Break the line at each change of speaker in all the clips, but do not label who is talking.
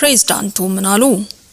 ፕሬዝዳንቱ ምን አሉ?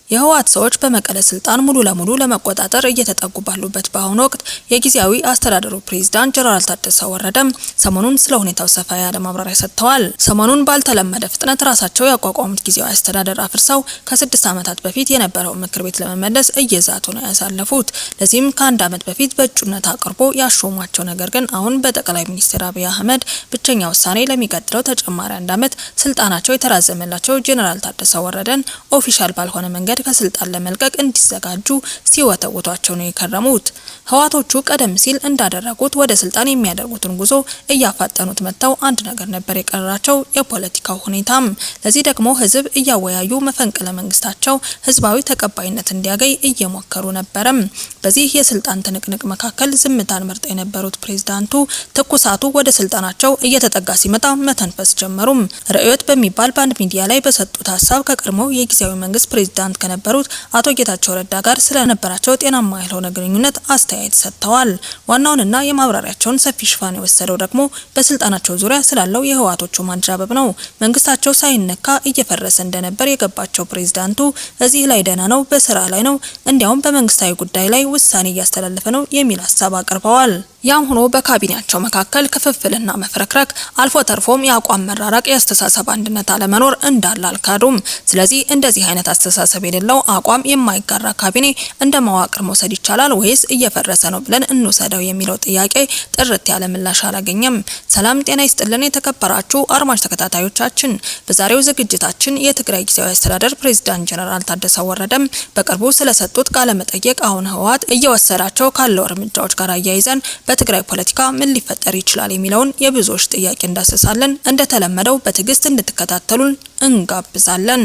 የህወሓት ሰዎች በመቀለ ስልጣን ሙሉ ለሙሉ ለመቆጣጠር እየተጠጉ ባሉበት በአሁኑ ወቅት የጊዜያዊ አስተዳደሩ ፕሬዝዳንት ጀነራል ታደሰ ወረደ ሰሞኑን ስለ ሁኔታው ሰፋ ያለ ማብራሪያ ሰጥተዋል። ሰሞኑን ባልተለመደ ፍጥነት ራሳቸው ያቋቋሙት ጊዜያዊ አስተዳደር አፍርሰው ከ6 ዓመታት በፊት የነበረው ምክር ቤት ለመመለስ እየዛቱ ነው ያሳለፉት። ለዚህም ከአንድ ዓመት በፊት በእጩነት አቅርቦ ያሾሟቸው ነገር ግን አሁን በጠቅላይ ሚኒስትር አብይ አህመድ ብቸኛ ውሳኔ ለሚቀጥለው ተጨማሪ 1 ዓመት ስልጣናቸው የተራዘመላቸው ጀነራል ታደሰ ወረደን ኦፊሻል ባልሆነ መንገድ ከስልጣን ለመልቀቅ እንዲዘጋጁ ሲወተውቷቸው ነው የከረሙት። ህወሓቶቹ ቀደም ሲል እንዳደረጉት ወደ ስልጣን የሚያደርጉትን ጉዞ እያፋጠኑት መጥተው አንድ ነገር ነበር የቀራቸው፣ የፖለቲካው ሁኔታም። ለዚህ ደግሞ ህዝብ እያወያዩ መፈንቅለ መንግስታቸው ህዝባዊ ተቀባይነት እንዲያገኝ እየሞከሩ ነበረም። በዚህ የስልጣን ትንቅንቅ መካከል ዝምታን መርጠው የነበሩት ፕሬዝዳንቱ ትኩሳቱ ወደ ስልጣናቸው እየተጠጋ ሲመጣ መተንፈስ ጀመሩም። ርዕዮት በሚባል ባንድ ሚዲያ ላይ በሰጡት ሀሳብ ከቀድሞው የጊዜያዊ መንግስት ፕሬዝዳንት ከነበሩት አቶ ጌታቸው ረዳ ጋር ስለነበራቸው ጤናማ ያልሆነ ግንኙነት አስተያየት ሰጥተዋል። ዋናውንና የማብራሪያቸውን ሰፊ ሽፋን የወሰደው ደግሞ በስልጣናቸው ዙሪያ ስላለው የህወሓቶቹ ማንዣበብ ነው። መንግስታቸው ሳይነካ እየፈረሰ እንደነበር የገባቸው ፕሬዝዳንቱ እዚህ ላይ ደህና ነው፣ በስራ ላይ ነው፣ እንዲያውም በመንግስታዊ ጉዳይ ላይ ውሳኔ እያስተላለፈ ነው የሚል ሀሳብ አቅርበዋል። ያም ሆኖ በካቢኔያቸው መካከል ክፍፍልና መፍረክረክ አልፎ ተርፎም የአቋም መራራቅ፣ የአስተሳሰብ አንድነት አለመኖር እንዳለ አልካዱም። ስለዚህ እንደዚህ አይነት አስተሳሰብ የሌለው አቋም የማይጋራ ካቢኔ እንደ መዋቅር መውሰድ ይቻላል ወይስ እየፈረሰ ነው ብለን እንውሰደው የሚለው ጥያቄ ጥርት ያለ ምላሽ አላገኘም። ሰላም ጤና ይስጥልን የተከበራችሁ አድማጭ ተከታታዮቻችን፣ በዛሬው ዝግጅታችን የትግራይ ጊዜያዊ አስተዳደር ፕሬዝዳንት ጀነራል ታደሰ ወረደም በቅርቡ ስለሰጡት ቃለ መጠይቅ አሁን ህወሓት እየወሰዳቸው ካለው እርምጃዎች ጋር አያይዘን በትግራይ ፖለቲካ ምን ሊፈጠር ይችላል የሚለውን የብዙዎች ጥያቄ እንዳሰሳለን። እንደተለመደው በትዕግስት እንድትከታተሉን እንጋብዛለን።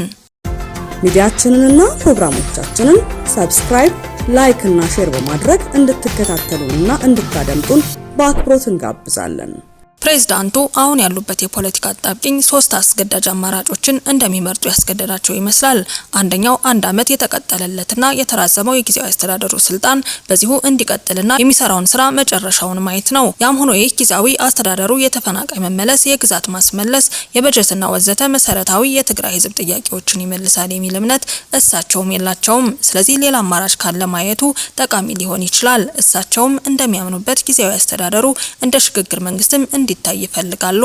ሚዲያችንንና ፕሮግራሞቻችንን ሰብስክራይብ፣ ላይክ እና ሼር በማድረግ እንድትከታተሉንና እንድታደምጡን በአክብሮት እንጋብዛለን።
ፕሬዝዳንቱ አሁን ያሉበት የፖለቲካ አጣብቂኝ 3 አስገዳጅ አማራጮችን እንደሚመርጡ ያስገደዳቸው ይመስላል። አንደኛው 1 ዓመት የተቀጠለለትና የተራዘመው የጊዜያዊ አስተዳደሩ ስልጣን በዚሁ እንዲቀጥልና የሚሰራውን ስራ መጨረሻውን ማየት ነው። ያም ሆኖ ይህ ጊዜያዊ አስተዳደሩ የተፈናቃይ መመለስ፣ የግዛት ማስመለስ፣ የበጀትና ወዘተ መሰረታዊ የትግራይ ህዝብ ጥያቄዎችን ይመልሳል የሚል እምነት እሳቸውም የላቸውም። ስለዚህ ሌላ አማራጭ ካለ ማየቱ ጠቃሚ ሊሆን ይችላል። እሳቸውም እንደሚያምኑበት ጊዜያዊ አስተዳደሩ እንደ ሽግግር መንግስትም እንዲታይ ይፈልጋሉ።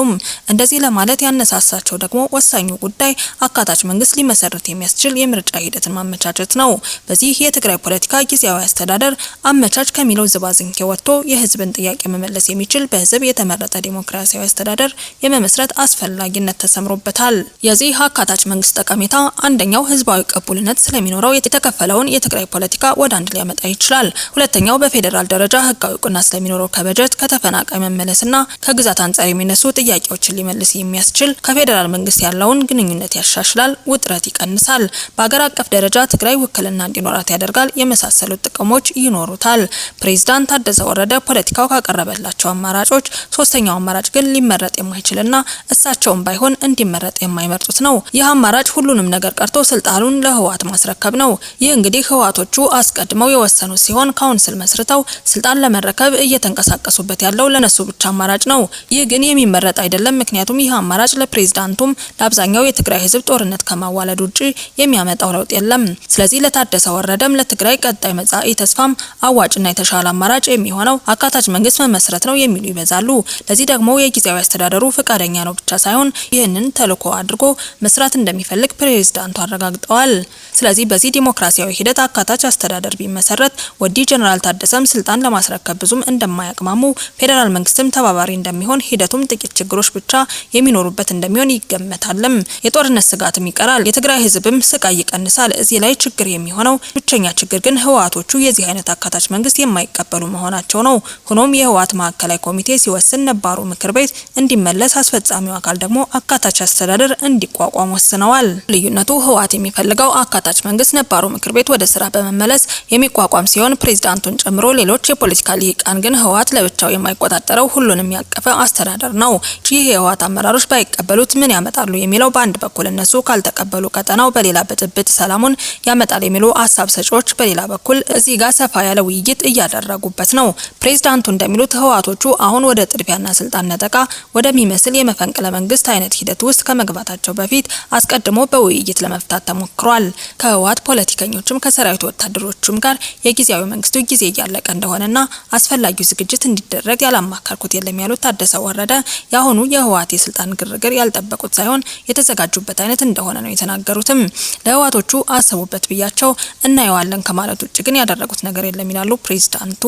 እንደዚህ ለማለት ያነሳሳቸው ደግሞ ወሳኙ ጉዳይ አካታች መንግስት ሊመሰረት የሚያስችል የምርጫ ሂደትን ማመቻቸት ነው። በዚህ የትግራይ ፖለቲካ ጊዜያዊ አስተዳደር አመቻች ከሚለው ዝባዝንኬ ወጥቶ የህዝብን ጥያቄ መመለስ የሚችል በህዝብ የተመረጠ ዲሞክራሲያዊ አስተዳደር የመመስረት አስፈላጊነት ተሰምሮበታል። የዚህ አካታች መንግስት ጠቀሜታ አንደኛው ህዝባዊ ቅቡልነት ስለሚኖረው የተከፈለውን የትግራይ ፖለቲካ ወደ አንድ ሊያመጣ ይችላል። ሁለተኛው በፌዴራል ደረጃ ህጋዊ እውቅና ስለሚኖረው ከበጀት ከተፈናቃይ መመለስና ከግዛት አንጻር የሚነሱ ጥያቄዎችን ሊመልስ የሚያስችል ከፌዴራል መንግስት ያለውን ግንኙነት ያሻሽላል፣ ውጥረት ይቀንሳል፣ በአገር አቀፍ ደረጃ ትግራይ ውክልና እንዲኖራት ያደርጋል፣ የመሳሰሉት ጥቅሞች ይኖሩታል። ፕሬዝዳንት ታደሰ ወረደ ፖለቲካው ካቀረበላቸው አማራጮች ሶስተኛው አማራጭ ግን ሊመረጥ የማይችልና እሳቸውም ባይሆን እንዲመረጥ የማይመርጡት ነው። ይህ አማራጭ ሁሉንም ነገር ቀርቶ ስልጣኑን ለህወሓት ማስረከብ ነው። ይህ እንግዲህ ህወሓቶቹ አስቀድመው የወሰኑት ሲሆን ካውንስል መስርተው ስልጣን ለመረከብ እየተንቀሳቀሱበት ያለው ለነሱ ብቻ አማራጭ ነው። ይህ ግን የሚመረጥ አይደለም። ምክንያቱም ይህ አማራጭ ለፕሬዝዳንቱም ለአብዛኛው የትግራይ ህዝብ ጦርነት ከማዋለድ ውጪ የሚያመጣው ለውጥ የለም። ስለዚህ ለታደሰ ወረደም ለትግራይ ቀጣይ መጻኢ ተስፋም አዋጭና የተሻለ አማራጭ የሚሆነው አካታች መንግስት መመስረት ነው የሚሉ ይበዛሉ። ለዚህ ደግሞ የጊዜያዊ አስተዳደሩ ፈቃደኛ ነው ብቻ ሳይሆን ይህንን ተልዕኮ አድርጎ መስራት እንደሚፈልግ ፕሬዝዳንቱ አረጋግጠዋል። ስለዚህ በዚህ ዲሞክራሲያዊ ሂደት አካታች አስተዳደር ቢመሰረት ወዲ ጀነራል ታደሰም ስልጣን ለማስረከብ ብዙም እንደማያቅማሙ፣ ፌዴራል መንግስትም ተባባሪ እንደሚሆን፣ ሂደቱም ጥቂት ችግሮች ብቻ የሚኖሩበት እንደሚሆን ይገመታልም። የጦርነት ስጋትም ይቀራል፣ የትግራይ ህዝብም ስቃይ ይቀንሳል። እዚህ ላይ ችግር የሚሆነው ብቸኛ ችግር ግን ህወሓቶቹ የዚህ አይነት አካታች መንግስት የማይቀበሉ መሆናቸው ነው። ሆኖም የህወሓት ማዕከላዊ ኮሚቴ ሲወስን ነባሩ ምክር ቤት እንዲመለስ፣ አስፈጻሚው አካል ደግሞ አካታች አስተዳደር እንዲቋቋም ወስነዋል። ልዩነቱ ህወሓት የሚፈልገው አካታች መንግስት ነባሩ ምክር ቤት ወደ ስራ በመመለስ የሚቋቋም ሲሆን ፕሬዝዳንቱን ጨምሮ ሌሎች የፖለቲካ ሊቃን ግን ህወሓት ለብቻው የማይቆጣጠረው ሁሉንም ያቀፈ አስተዳደር ነው። ይህ የህወሓት አመራሮች ባይቀበሉት ምን ያመጣሉ የሚለው በአንድ በኩል እነሱ ካልተቀበሉ ቀጠናው በሌላ ብጥብጥ ሰላሙን ያመጣል የሚሉ ሀሳብ ሰጪዎች በሌላ በኩል እዚህ ጋር ሰፋ ያለ ውይይት እያደረጉበት ነው። ፕሬዝዳንቱ እንደሚሉት ህወሓቶቹ አሁን ወደ ጥድፊያና ስልጣን ነጠቃ ወደሚመስል የመፈንቅለ መንግስት አይነት ሂደት ውስጥ ከመግባታቸው በፊት አስቀድሞ በውይይት ለመፍታት ተሞክሯል። ከህወሓት ፖለቲከኞችም ከሰራዊት ወታደሮችም ጋር የጊዜያዊ መንግስቱ ጊዜ እያለቀ እንደሆነና አስፈላጊው ዝግጅት እንዲደረግ ያላማከርኩት የለም ያሉት ታደሰ ወረደ የአሁኑ የህወሓት የስልጣን ግርግር ያልጠበቁት ሳይሆን የተዘጋጁበት አይነት እንደሆነ ነው የተናገሩትም። ለህወሓቶቹ አሰቡበት ብያቸው እናየዋለን ከማለት ውጭ ግን ያደረጉት ነገር የለም ይላሉ ፕሬዝዳንቱ።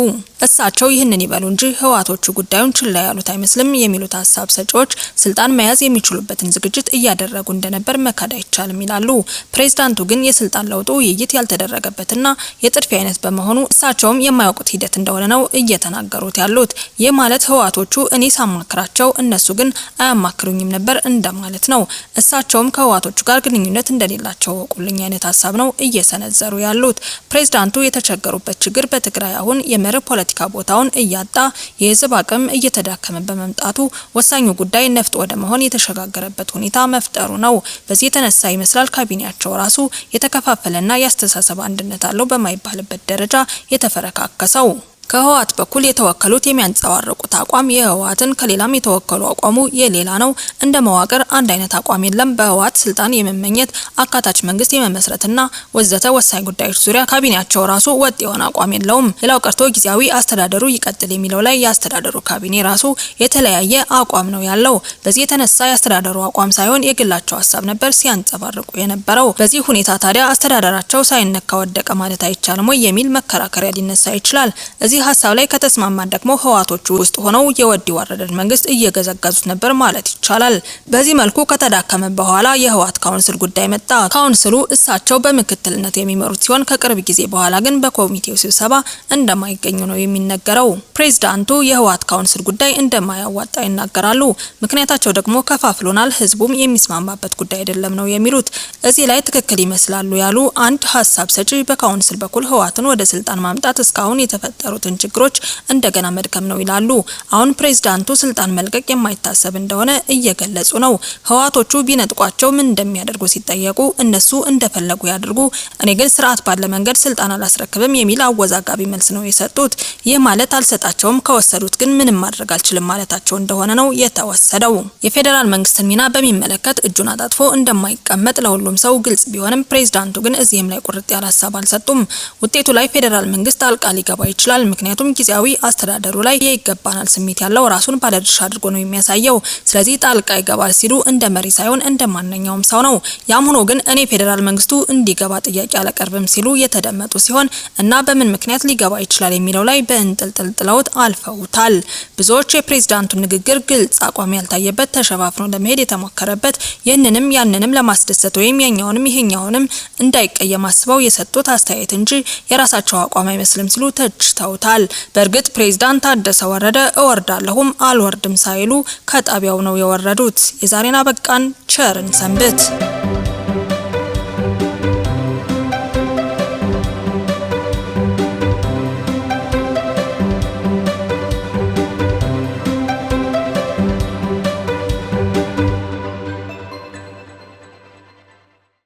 እሳቸው ይህንን ይበሉ እንጂ ህወሓቶቹ ጉዳዩን ችላ ያሉት አይመስልም የሚሉት ሀሳብ ሰጪዎች ስልጣን መያዝ የሚችሉበትን ዝግጅት እያደረጉ እንደነበር መካድ አይቻልም ይላሉ። ፕሬዝዳንቱ ግን የስልጣን ለውጡ ውይይት ያልተደረገበትና የጥድፊያ አይነት በመሆኑ እሳቸውም የማያውቁት ሂደት እንደሆነ ነው እየተናገሩት ያሉት። ይህ ማለት ህወሓቶቹ እኔ ሳማክራቸው እነሱ ግን አያማክሩኝም ነበር እንደማለት ነው። እሳቸውም ከህወሓቶቹ ጋር ግንኙነት እንደሌላቸው ወቁልኝ አይነት ሀሳብ ነው እየሰነዘሩ ያሉት። ፕሬዝዳንቱ የተቸገሩበት ችግር በትግራይ አሁን የመርህ ፖለቲካ ቦታውን እያጣ የህዝብ አቅም እየተዳከመ በመምጣቱ ወሳኙ ጉዳይ ነፍጥ ወደ መሆን የተሸጋገረበት ሁኔታ መፍጠሩ ነው። በዚህ የተነሳ ይመስላል ካቢኔያቸው ራሱ የተከፋፈለና ያስተሳሰብ አንድነት አለው በማይባልበት ደረጃ የተፈረካከሰው። ከህወሓት በኩል የተወከሉት የሚያንጸባርቁት አቋም የህወሓትን ከሌላም የተወከሉ አቋሙ የሌላ ነው። እንደ መዋቅር አንድ አይነት አቋም የለም። በህወሓት ስልጣን የመመኘት አካታች መንግስት የመመስረትና ወዘተ ወሳኝ ጉዳዮች ዙሪያ ካቢኔያቸው ራሱ ወጥ የሆነ አቋም የለውም። ሌላው ቀርቶ ጊዜያዊ አስተዳደሩ ይቀጥል የሚለው ላይ የአስተዳደሩ ካቢኔ ራሱ የተለያየ አቋም ነው ያለው። በዚህ የተነሳ የአስተዳደሩ አቋም ሳይሆን የግላቸው ሀሳብ ነበር ሲያንጸባርቁ የነበረው። በዚህ ሁኔታ ታዲያ አስተዳደራቸው ሳይነካ ወደቀ ማለት አይቻልም ወይ የሚል መከራከሪያ ሊነሳ ይችላል። እዚህ ሀሳብ ላይ ከተስማማን ደግሞ ህወሓቶቹ ውስጥ ሆነው የወዲ ወረደን መንግስት እየገዘገዙት ነበር ማለት ይቻላል። በዚህ መልኩ ከተዳከመ በኋላ የህወሓት ካውንስል ጉዳይ መጣ። ካውንስሉ እሳቸው በምክትልነት የሚመሩት ሲሆን ከቅርብ ጊዜ በኋላ ግን በኮሚቴው ስብሰባ እንደማይገኙ ነው የሚነገረው። ፕሬዝዳንቱ የህወሓት ካውንስል ጉዳይ እንደማያዋጣ ይናገራሉ። ምክንያታቸው ደግሞ ከፋፍሎናል፣ ህዝቡም የሚስማማበት ጉዳይ አይደለም ነው የሚሉት። እዚህ ላይ ትክክል ይመስላሉ ያሉ አንድ ሀሳብ ሰጪ በካውንስል በኩል ህወሓትን ወደ ስልጣን ማምጣት እስካሁን የተፈጠሩት ችግሮች እንደገና መድከም ነው ይላሉ። አሁን ፕሬዝዳንቱ ስልጣን መልቀቅ የማይታሰብ እንደሆነ እየገለጹ ነው። ህወሓቶቹ ቢነጥቋቸው ምን እንደሚያደርጉ ሲጠየቁ እነሱ እንደፈለጉ ያድርጉ፣ እኔ ግን ስርዓት ባለ መንገድ ስልጣን አላስረክብም የሚል አወዛጋቢ መልስ ነው የሰጡት። ይህ ማለት አልሰጣቸውም፣ ከወሰዱት ግን ምንም ማድረግ አልችልም ማለታቸው እንደሆነ ነው የተወሰደው። የፌዴራል መንግስትን ሚና በሚመለከት እጁን አጣጥፎ እንደማይቀመጥ ለሁሉም ሰው ግልጽ ቢሆንም ፕሬዝዳንቱ ግን እዚህም ላይ ቁርጥ ያለ ሀሳብ አልሰጡም። ውጤቱ ላይ ፌዴራል መንግስት ጣልቃ ሊገባ ይችላል። ምክንያቱም ጊዜያዊ አስተዳደሩ ላይ የይገባናል ስሜት ያለው ራሱን ባለድርሻ አድርጎ ነው የሚያሳየው። ስለዚህ ጣልቃ ይገባል ሲሉ እንደ መሪ ሳይሆን እንደ ማንኛውም ሰው ነው። ያም ሆኖ ግን እኔ ፌዴራል መንግስቱ እንዲገባ ጥያቄ አላቀርብም ሲሉ የተደመጡ ሲሆን እና በምን ምክንያት ሊገባ ይችላል የሚለው ላይ በእንጥልጥል ጥለውት አልፈውታል። ብዙዎች የፕሬዝዳንቱ ንግግር ግልጽ አቋም ያልታየበት ተሸፋፍኖ ለመሄድ የተሞከረበት ይህንንም ያንንም ለማስደሰት ወይም ያኛውንም ይሄኛውንም እንዳይቀየም አስበው የሰጡት አስተያየት እንጂ የራሳቸው አቋም አይመስልም ሲሉ ተችተውታል። በእርግጥ ፕሬዝዳንት ታደሰ ወረደ እወርዳለሁም አልወርድም ሳይሉ ከጣቢያው ነው የወረዱት። የዛሬን አበቃን። ቸርን ሰንብት።